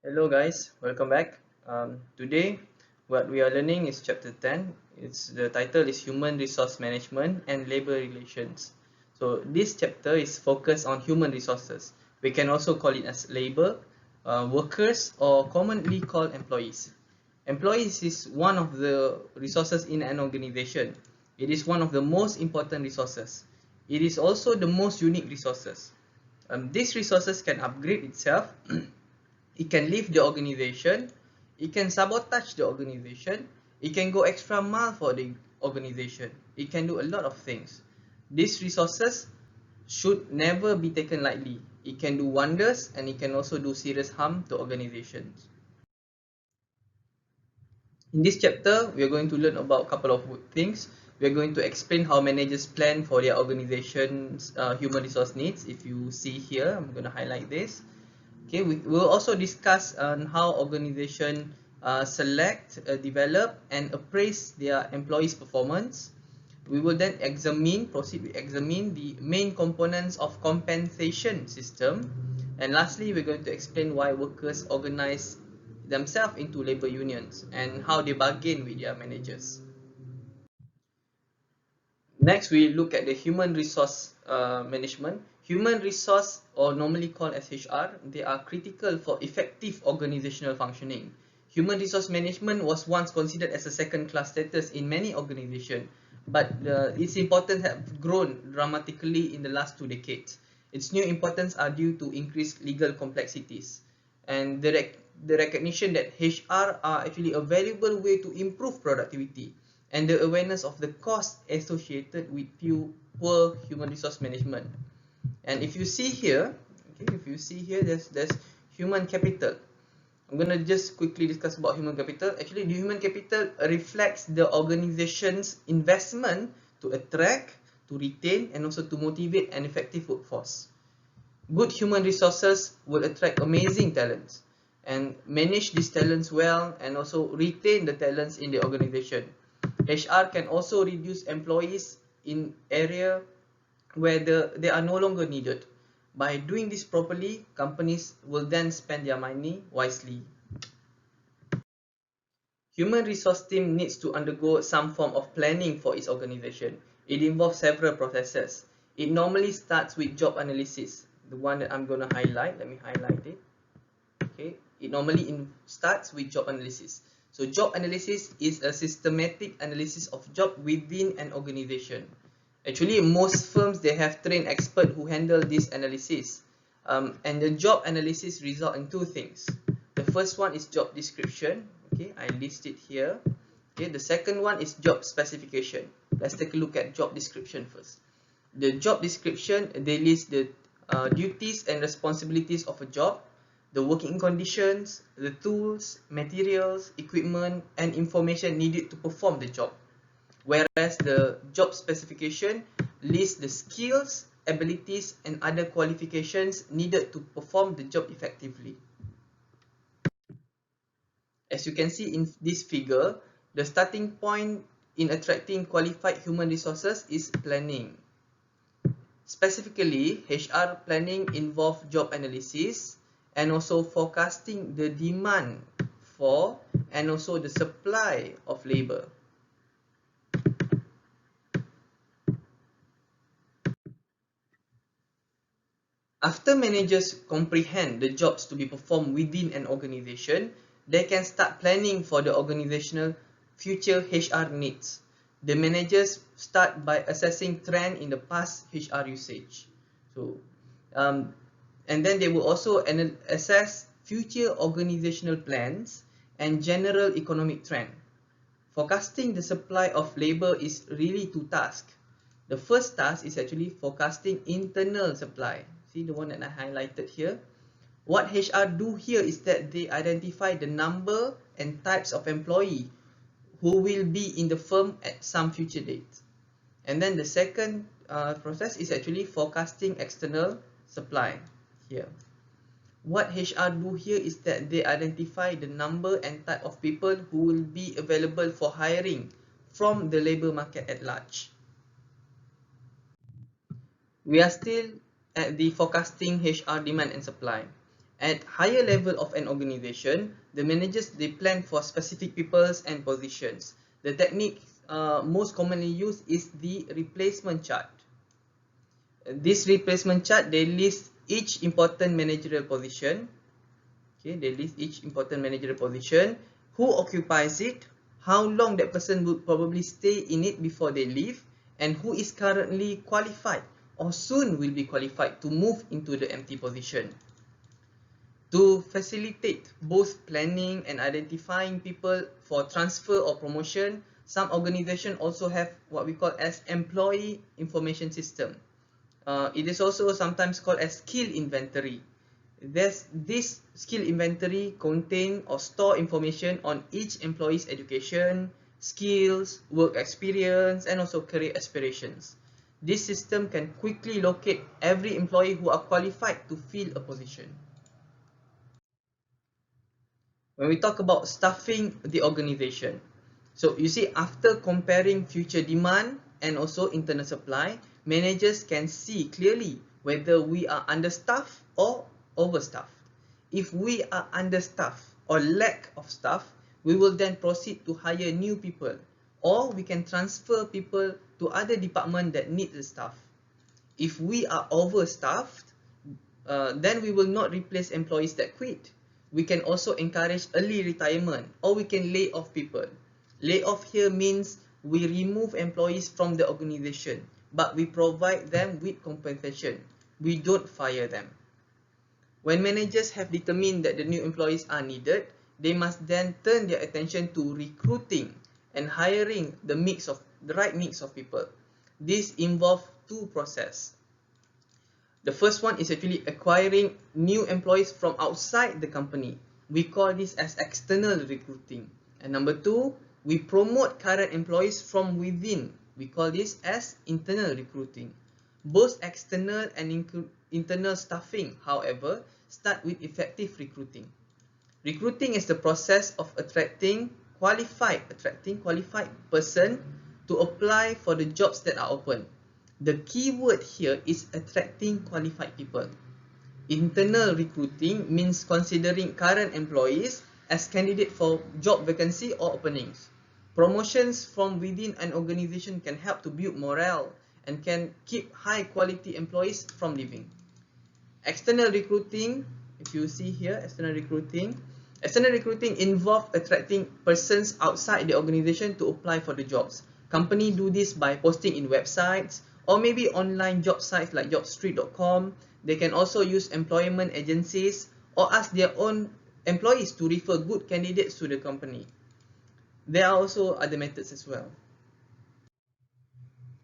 Hello guys, welcome back. Today what we are learning is chapter 10. The title is Human Resource Management and Labor Relations. So this chapter is focused on human resources. We can also call it as labor, workers, or commonly called employees. Employees is one of the resources in an organization. It is one of the most important resources. It is also the most unique resources. These resources can upgrade itself. It can leave the organization, it can sabotage the organization, it can go extra mile for the organization, it can do a lot of things. These resources should never be taken lightly. It can do wonders and it can also do serious harm to organizations. In this chapter, we are going to learn about a couple of things. We are going to explain how managers plan for their organization's human resource needs. If you see here, I'm going to highlight this. Okay, we will also discuss on how organization select, develop, and appraise their employees' performance. We will then proceed with examine the main components of compensation system, and lastly, we're going to explain why workers organize themselves into labor unions and how they bargain with their managers. Next, we look at the human resource management. Human resource, or normally called as HR, they are critical for effective organizational functioning. Human resource management was once considered as a second-class status in many organizations, but its importance has grown dramatically in the last 2 decades. Its new importance are due to increased legal complexities and the recognition that HR are actually a valuable way to improve productivity and the awareness of the cost associated with poor human resource management. And if you see here, okay, if you see here, there's human capital. I'm gonna just quickly discuss about human capital. Actually, the human capital reflects the organization's investment to attract, to retain, and also to motivate an effective workforce. Good human resources will attract amazing talents and manage these talents well and also retain the talents in the organization. HR can also reduce employees in area where they are no longer needed. By doing this properly, companies will then spend their money wisely. Human resource team needs to undergo some form of planning for its organization. It involves several processes. It normally starts with job analysis. The one that I'm going to highlight, let me highlight it. Okay, it normally starts with job analysis. So job analysis is a systematic analysis of job within an organization. Actually, most firms, they have trained experts who handle this analysis. And the job analysis result in two things. The first one is job description. Okay, I list it here. Okay, the second one is job specification. Let's take a look at job description first. The job description, they list the duties and responsibilities of a job, the working conditions, the tools, materials, equipment, and information needed to perform the job. Whereas the job specification lists the skills, abilities, and other qualifications needed to perform the job effectively. As you can see in this figure, the starting point in attracting qualified human resources is planning. Specifically, HR planning involves job analysis and also forecasting the demand for and also the supply of labor. After managers comprehend the jobs to be performed within an organization, they can start planning for the organizational future HR needs. The managers start by assessing trend in the past HR usage. So, um, and then they will also assess future organizational plans and general economic trend. Forecasting the supply of labor is really two tasks. The first task is actually forecasting internal supply. See the one that I highlighted here. What HR do here is that they identify the number and types of employee who will be in the firm at some future date. And then the second process is actually forecasting external supply here. What HR do here is that they identify the number and type of people who will be available for hiring from the labor market at large. We are still at the forecasting HR demand and supply. At higher level of an organization, the managers, they plan for specific peoples and positions. The technique most commonly used is the replacement chart. This replacement chart, they list each important managerial position. Okay, they list each important managerial position, who occupies it, how long that person will probably stay in it before they leave, and who is currently qualified or soon will be qualified to move into the empty position. To facilitate both planning and identifying people for transfer or promotion, some organizations also have what we call as employee information system. It is also sometimes called as skill inventory. This skill inventory contain or store information on each employee's education, skills, work experience, and also career aspirations. This system can quickly locate every employee who are qualified to fill a position. When we talk about staffing the organization, so you see, after comparing future demand and also internal supply, managers can see clearly whether we are understaffed or overstaffed. If we are understaffed or lack of staff, we will then proceed to hire new people, or we can transfer people to other departments that need the staff. If we are overstaffed, then we will not replace employees that quit. We can also encourage early retirement, or we can lay off people. Lay off here means we remove employees from the organization, but we provide them with compensation. We don't fire them. When managers have determined that the new employees are needed, they must then turn their attention to recruiting and hiring the right mix of people. This involves two processes. The first one is actually acquiring new employees from outside the company. We call this as external recruiting. And number two, we promote current employees from within. We call this as internal recruiting. Both external and internal staffing, however, start with effective recruiting. Recruiting is the process of attracting qualified person to apply for the jobs that are open. The key word here is attracting qualified people. Internal recruiting means considering current employees as candidates for job vacancy or openings. Promotions from within an organization can help to build morale and can keep high quality employees from leaving. External recruiting, if you see here, external recruiting involves attracting persons outside the organization to apply for the jobs. Companies do this by posting in websites or maybe online job sites like jobstreet.com. They can also use employment agencies or ask their own employees to refer good candidates to the company. There are also other methods as well.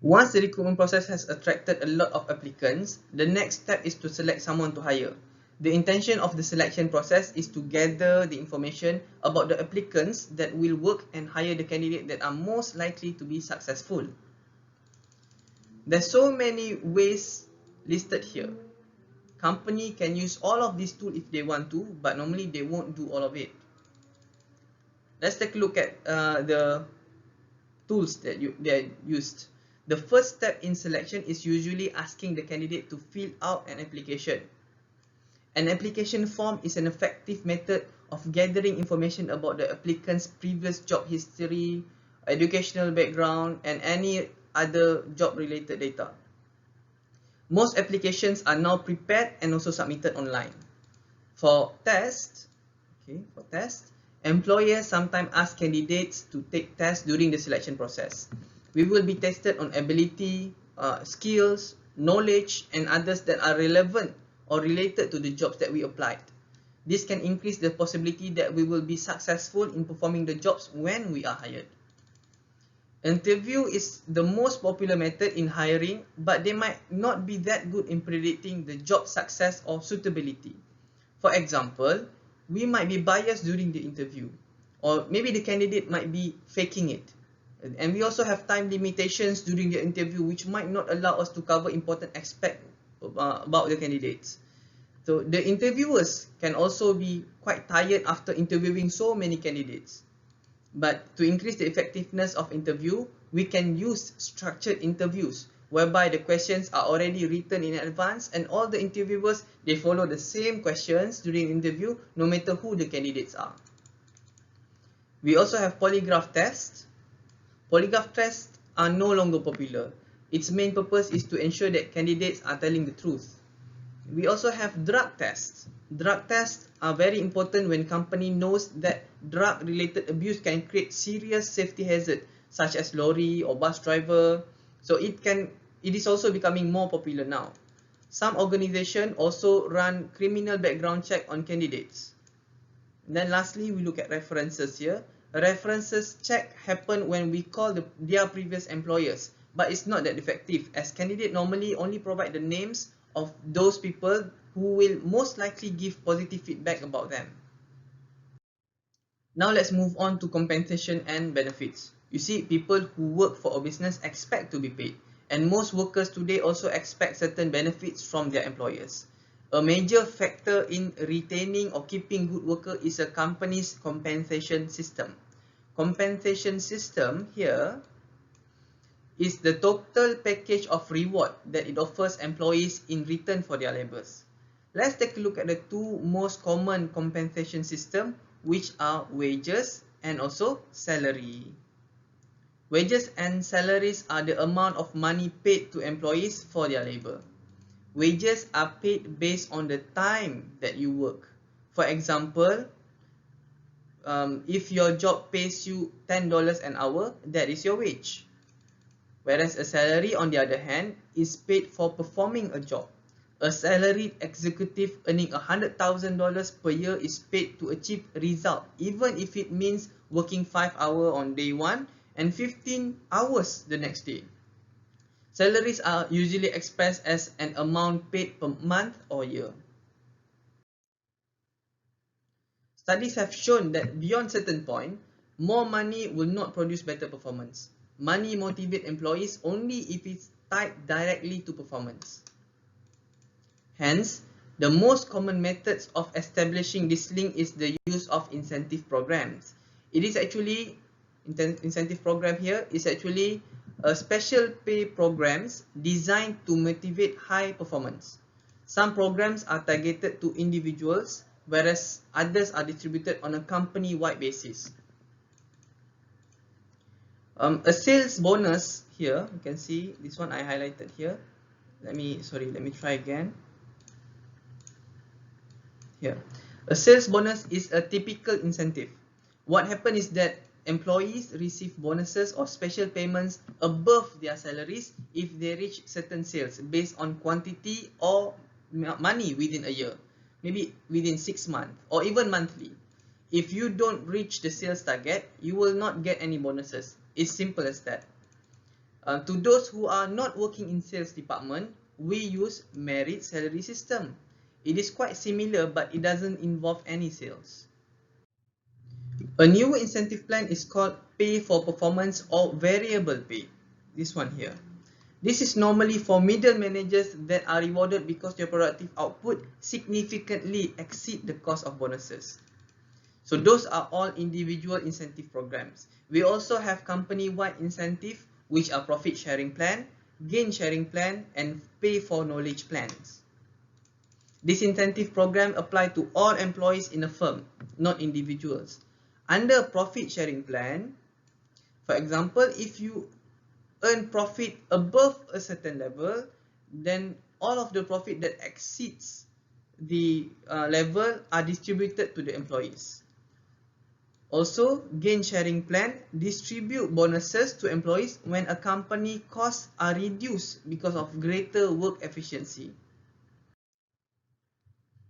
Once the recruitment process has attracted a lot of applicants, the next step is to select someone to hire. The intention of the selection process is to gather the information about the applicants that will work and hire the candidate that are most likely to be successful. There's so many ways listed here. Company can use all of these tools if they want to, but normally they won't do all of it. Let's take a look at the tools that they are used. The first step in selection is usually asking the candidate to fill out an application. An application form is an effective method of gathering information about the applicant's previous job history, educational background, and any other job-related data. Most applications are now prepared and also submitted online. For tests, employers sometimes ask candidates to take tests during the selection process. We will be tested on ability, skills, knowledge, and others that are relevant or related to the jobs that we applied. This can increase the possibility that we will be successful in performing the jobs when we are hired. Interview is the most popular method in hiring, but they might not be that good in predicting the job success or suitability. For example, we might be biased during the interview, or maybe the candidate might be faking it. And we also have time limitations during the interview, which might not allow us to cover important aspects about the candidates. So the interviewers can also be quite tired after interviewing so many candidates. But to increase the effectiveness of interview, we can use structured interviews whereby the questions are already written in advance and all the interviewers, they follow the same questions during the interview no matter who the candidates are. We also have polygraph tests. Polygraph tests are no longer popular. Its main purpose is to ensure that candidates are telling the truth. We also have drug tests. Drug tests are very important when company knows that drug-related abuse can create serious safety hazard, such as lorry or bus driver. So it is also becoming more popular now. Some organizations also run criminal background check on candidates. And then lastly, we look at references here. References check happen when we call their previous employers, but it's not that effective as candidate normally only provide the names of those people who will most likely give positive feedback about them. Now let's move on to compensation and benefits. You see, people who work for a business expect to be paid, and most workers today also expect certain benefits from their employers. A major factor in retaining or keeping good workers is a company's compensation system. Compensation system here is the total package of reward that it offers employees in return for their labors. Let's take a look at the two most common compensation systems, which are wages and also salary. Wages and salaries are the amount of money paid to employees for their labor. Wages are paid based on the time that you work. For example, if your job pays you $10 an hour, that is your wage. Whereas a salary, on the other hand, is paid for performing a job. A salaried executive earning $100,000 per year is paid to achieve a result, even if it means working 5 hours on day 1 and 15 hours the next day. Salaries are usually expressed as an amount paid per month or year. Studies have shown that beyond certain point, more money will not produce better performance. Money motivates employees only if it's tied directly to performance. Hence, the most common methods of establishing this link is the use of incentive programs. It is actually, incentive program here is actually a special pay programs designed to motivate high performance. Some programs are targeted to individuals, whereas others are distributed on a company-wide basis. A sales bonus here, you can see this one I highlighted here. Let me try again. Here, a sales bonus is a typical incentive. What happens is that employees receive bonuses or special payments above their salaries if they reach certain sales based on quantity or money within a year, maybe within 6 months or even monthly. If you don't reach the sales target, you will not get any bonuses. It's simple as that. To those who are not working in sales department, we use merit salary system. It is quite similar, but it doesn't involve any sales. A new incentive plan is called pay for performance or variable pay. This one here. This is normally for middle managers that are rewarded because their productive output significantly exceed the cost of bonuses. So those are all individual incentive programs. We also have company-wide incentive, which are profit sharing plan, gain sharing plan, and pay for knowledge plans. This incentive program apply to all employees in a firm, not individuals. Under profit sharing plan, for example, if you earn profit above a certain level, then all of the profit that exceeds the level are distributed to the employees. Also, gain sharing plan distribute bonuses to employees when a company costs are reduced because of greater work efficiency.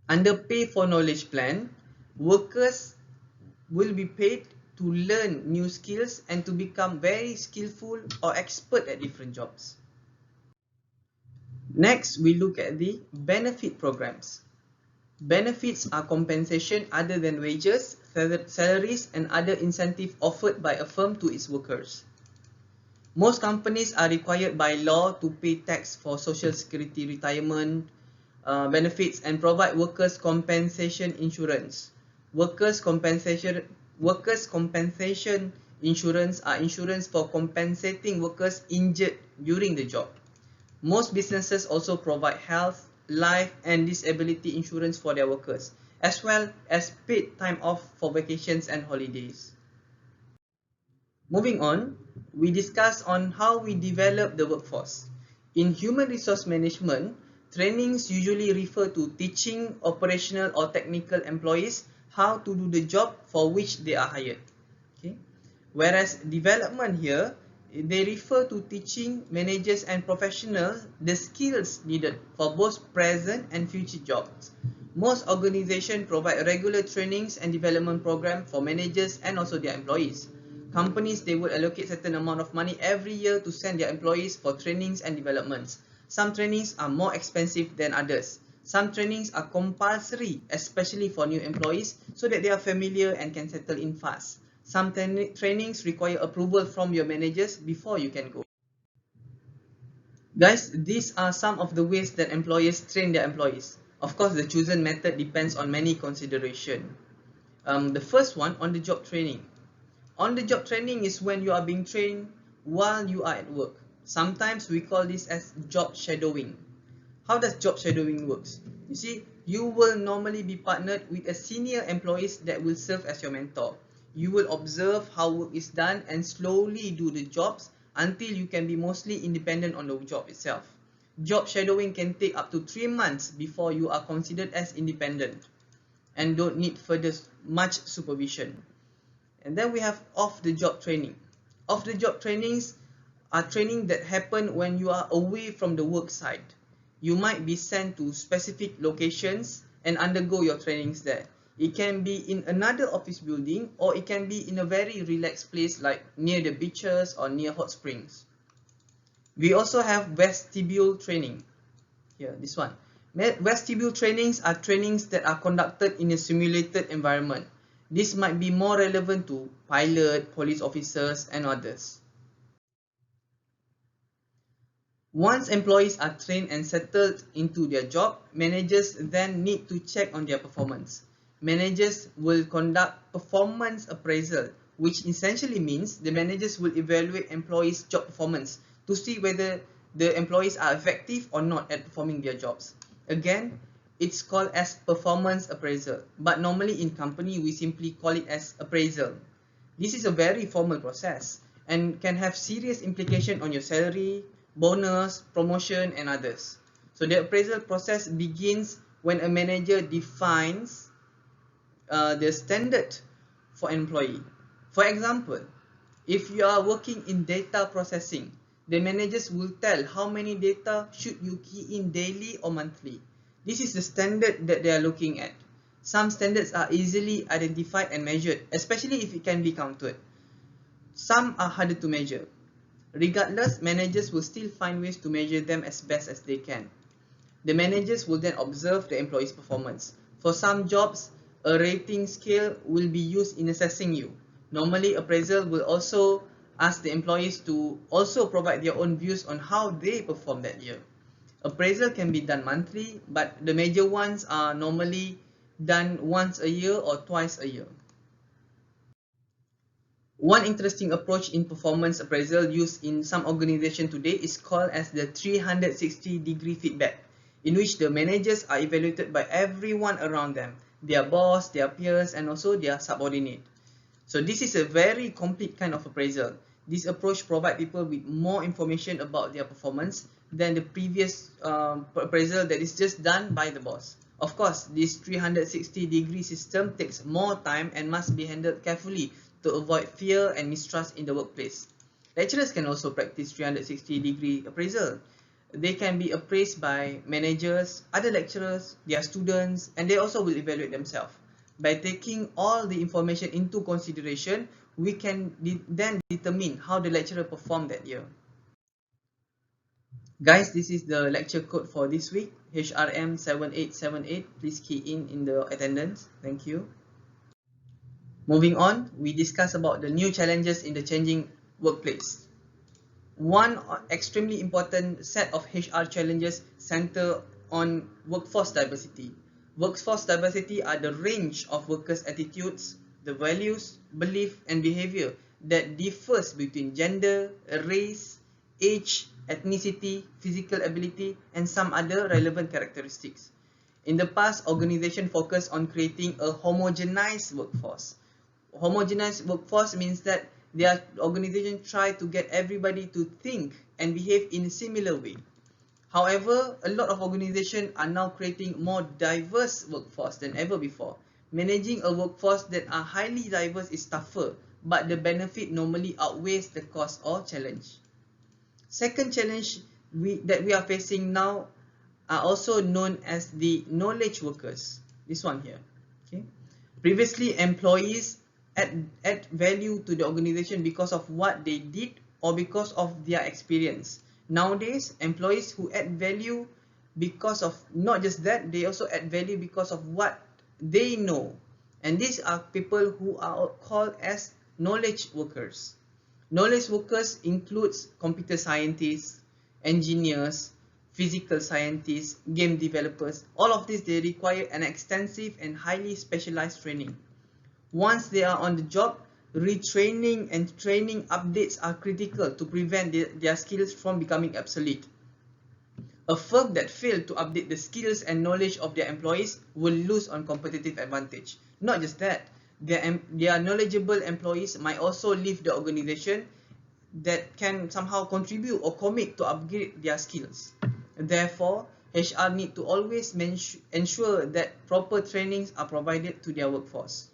Under pay for knowledge plan, workers will be paid to learn new skills and to become very skillful or expert at different jobs. Next, we look at the benefit programs. Benefits are compensation other than wages, salaries, and other incentives offered by a firm to its workers. Most companies are required by law to pay tax for social security, retirement benefits, and provide workers' compensation insurance. Workers' compensation insurance are insurance for compensating workers injured during the job. Most businesses also provide health, life, and disability insurance for their workers, as well as paid time off for vacations and holidays. Moving on, we discuss on how we develop the workforce. In human resource management, trainings usually refer to teaching operational or technical employees how to do the job for which they are hired. Okay? Whereas development here, they refer to teaching managers and professionals the skills needed for both present and future jobs. Most organizations provide regular trainings and development programs for managers and also their employees. Companies, they will allocate certain amount of money every year to send their employees for trainings and developments. Some trainings are more expensive than others. Some trainings are compulsory, especially for new employees, so that they are familiar and can settle in fast. Some trainings require approval from your managers before you can go. Guys, these are some of the ways that employers train their employees. Of course, the chosen method depends on many considerations. The first one, on-the-job training. On-the-job training is when you are being trained while you are at work. Sometimes we call this as job shadowing. How does job shadowing works? You see, you will normally be partnered with a senior employees that will serve as your mentor. You will observe how work is done and slowly do the jobs until you can be mostly independent on the job itself. Job shadowing can take up to 3 months before you are considered as independent and don't need further much supervision. And then we have off-the-job training. Off-the-job trainings are training that happen when you are away from the work site. You might be sent to specific locations and undergo your trainings there. It can be in another office building, or it can be in a very relaxed place like near the beaches or near hot springs. We also have vestibule training. Here, this one. Vestibule trainings are trainings that are conducted in a simulated environment. This might be more relevant to pilot, police officers, and others. Once employees are trained and settled into their job, managers then need to check on their performance. Managers will conduct performance appraisal, which essentially means the managers will evaluate employees' job performance to see whether the employees are effective or not at performing their jobs. Again, it's called as performance appraisal, but normally in company we simply call it as appraisal. This is a very formal process and can have serious implication on your salary, bonus, promotion, and others. So the appraisal process begins when a manager defines the standard for an employee. For example, if you are working in data processing, the managers will tell how many data should you key in daily or monthly. This is the standard that they are looking at. Some standards are easily identified and measured, especially if it can be counted. Some are harder to measure. Regardless, managers will still find ways to measure them as best as they can. The managers will then observe the employee's performance. For some jobs, a rating scale will be used in assessing you. Normally, appraisal will also ask the employees to also provide their own views on how they performed that year. Appraisal can be done monthly, but the major ones are normally done once a year or twice a year. One interesting approach in performance appraisal used in some organizations today is called as the 360-degree feedback, in which the managers are evaluated by everyone around them, their boss, their peers, and also their subordinate. So this is a very complete kind of appraisal. This approach provides people with more information about their performance than the previous appraisal that is just done by the boss. Of course, this 360-degree system takes more time and must be handled carefully to avoid fear and mistrust in the workplace. Lecturers can also practice 360-degree appraisal. They can be appraised by managers, other lecturers, their students, and they also will evaluate themselves. By taking all the information into consideration, we can then determine how the lecturer performed that year. Guys, this is the lecture code for this week, HRM7878. Please key in the attendance. Thank you. Moving on, we discuss about the new challenges in the changing workplace. One extremely important set of HR challenges center on workforce diversity. Workforce diversity are the range of workers' attitudes, the values, belief, and behavior that differs between gender, race, age, ethnicity, physical ability, and some other relevant characteristics. In the past, organizations focused on creating a homogenized workforce. Homogenized workforce means that their organization try to get everybody to think and behave in a similar way. However, a lot of organizations are now creating more diverse workforce than ever before. Managing a workforce that are highly diverse is tougher, but the benefit normally outweighs the cost or challenge. Second challenge that we are facing now are also known as the knowledge workers. This one here. Okay. Previously, employees add value to the organization because of what they did or because of their experience. Nowadays, employees who add value because of not just that, they also add value because of what they know. And these are people who are called as knowledge workers. Knowledge workers includes computer scientists, engineers, physical scientists, game developers. All of these, they require an extensive and highly specialized training. Once they are on the job, retraining and training updates are critical to prevent their skills from becoming obsolete. A firm that fails to update the skills and knowledge of their employees will lose on competitive advantage. Not just that, their knowledgeable employees might also leave the organization that can somehow contribute or commit to upgrade their skills. Therefore, HR need to always ensure that proper trainings are provided to their workforce.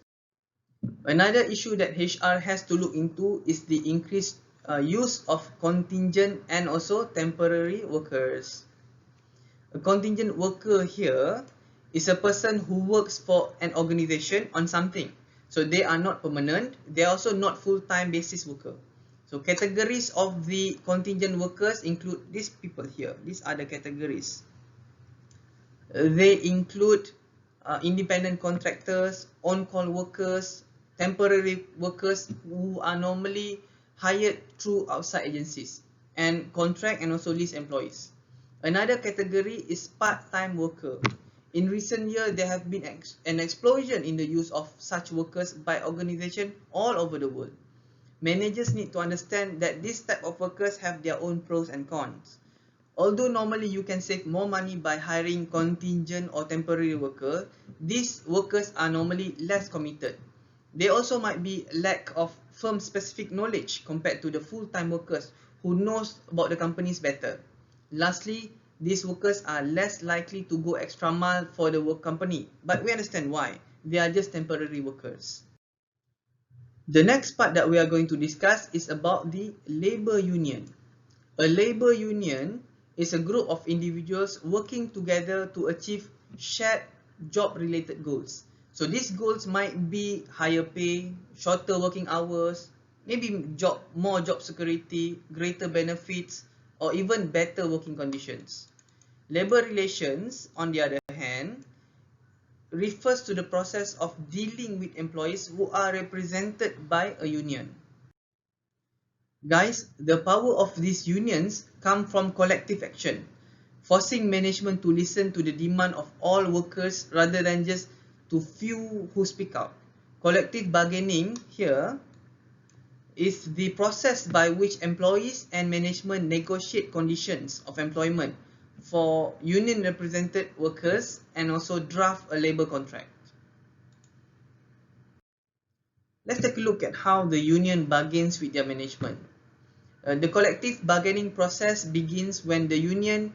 Another issue that HR has to look into is the increased use of contingent and also temporary workers. A contingent worker here is a person who works for an organization on something. So they are not permanent, they are also not full-time basis worker. So categories of the contingent workers include these people here. These are the categories. They include independent contractors, on-call workers, temporary workers who are normally hired through outside agencies, and contract and also lease employees. Another category is part-time worker. In recent years, there have been an explosion in the use of such workers by organizations all over the world. Managers need to understand that this type of workers have their own pros and cons. Although normally you can save more money by hiring contingent or temporary worker, these workers are normally less committed. They also might be lack of firm-specific knowledge compared to the full-time workers who knows about the companies better. Lastly, these workers are less likely to go extra mile for the work company, but we understand why. They are just temporary workers. The next part that we are going to discuss is about the labor union. A labor union is a group of individuals working together to achieve shared job-related goals. So these goals might be higher pay, shorter working hours, maybe more job security, greater benefits, or even better working conditions. Labor relations, on the other hand, refers to the process of dealing with employees who are represented by a union. Guys, the power of these unions come from collective action, forcing management to listen to the demand of all workers rather than just to few who speak out. Collective bargaining here is the process by which employees and management negotiate conditions of employment for union represented workers and also draft a labor contract. Let's take a look at how the union bargains with their management. The collective bargaining process begins when the union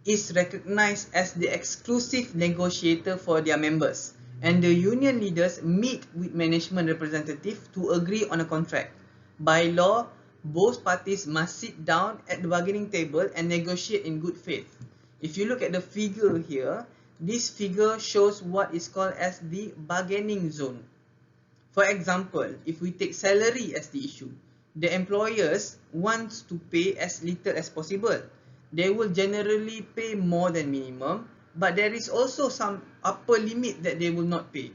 is recognized as the exclusive negotiator for their members, and the union leaders meet with management representatives to agree on a contract. By law, both parties must sit down at the bargaining table and negotiate in good faith. If you look at the figure here, this figure shows what is called as the bargaining zone. For example, if we take salary as the issue, the employers want to pay as little as possible. They will generally pay more than minimum, but there is also some upper limit that they will not pay.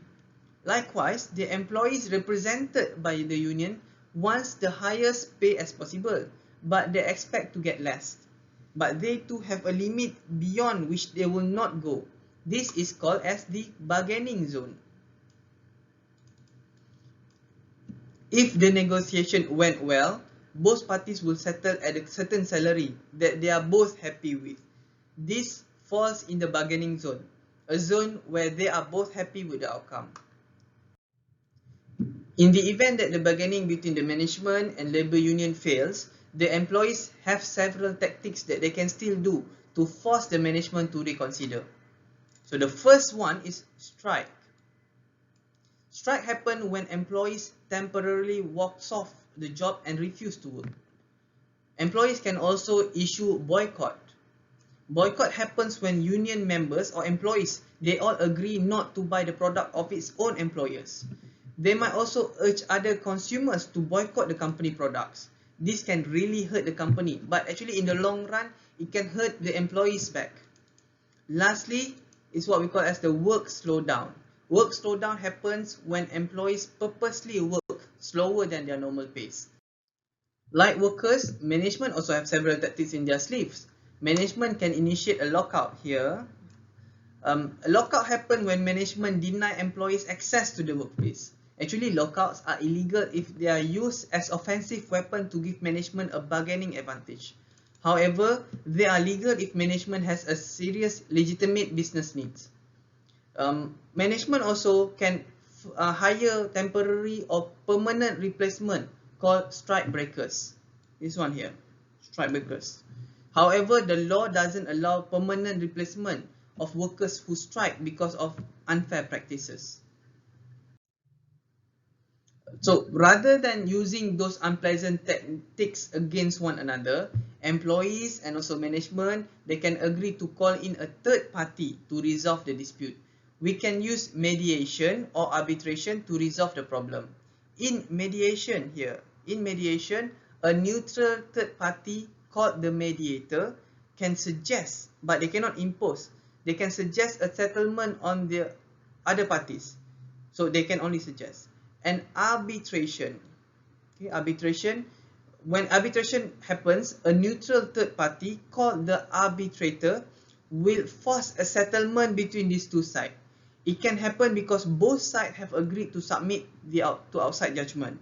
Likewise, the employees represented by the union wants the highest pay as possible, but they expect to get less. But they too have a limit beyond which they will not go. This is called as the bargaining zone. If the negotiation went well, both parties will settle at a certain salary that they are both happy with. This falls in the bargaining zone, a zone where they are both happy with the outcome. In the event that the bargaining between the management and labor union fails, the employees have several tactics that they can still do to force the management to reconsider. So the first one is strike. Strike happens when employees temporarily walks off the job and refuse to work. Employees can also issue boycott. Boycott happens when union members or employees, they all agree not to buy the product of its own employers. They might also urge other consumers to boycott the company products. This can really hurt the company, but actually in the long run, it can hurt the employees back. Lastly, is what we call as the work slowdown. Work slowdown happens when employees purposely work slower than their normal pace. Like workers, management also have several tactics in their sleeves. Management can initiate a lockout here. A lockout happens when management deny employees access to the workplace. Actually, lockouts are illegal if they are used as offensive weapon to give management a bargaining advantage. However, they are legal if management has a serious legitimate business needs. Management also can hire temporary or permanent replacement called strike breakers. This one here, strike breakers. However, the law doesn't allow permanent replacement of workers who strike because of unfair practices. So rather than using those unpleasant tactics against one another, employees and also management, they can agree to call in a third party to resolve the dispute. We can use mediation or arbitration to resolve the problem. In mediation, a neutral third party called the mediator can suggest, but they cannot impose. They can suggest a settlement on the other parties. So they can only suggest. And arbitration. Okay, when arbitration happens, a neutral third party called the arbitrator will force a settlement between these two sides. It can happen because both sides have agreed to submit to outside judgment.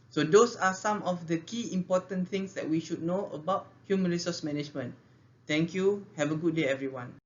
So those are some of the key important things that we should know about human resource management. Thank you. Have a good day, everyone.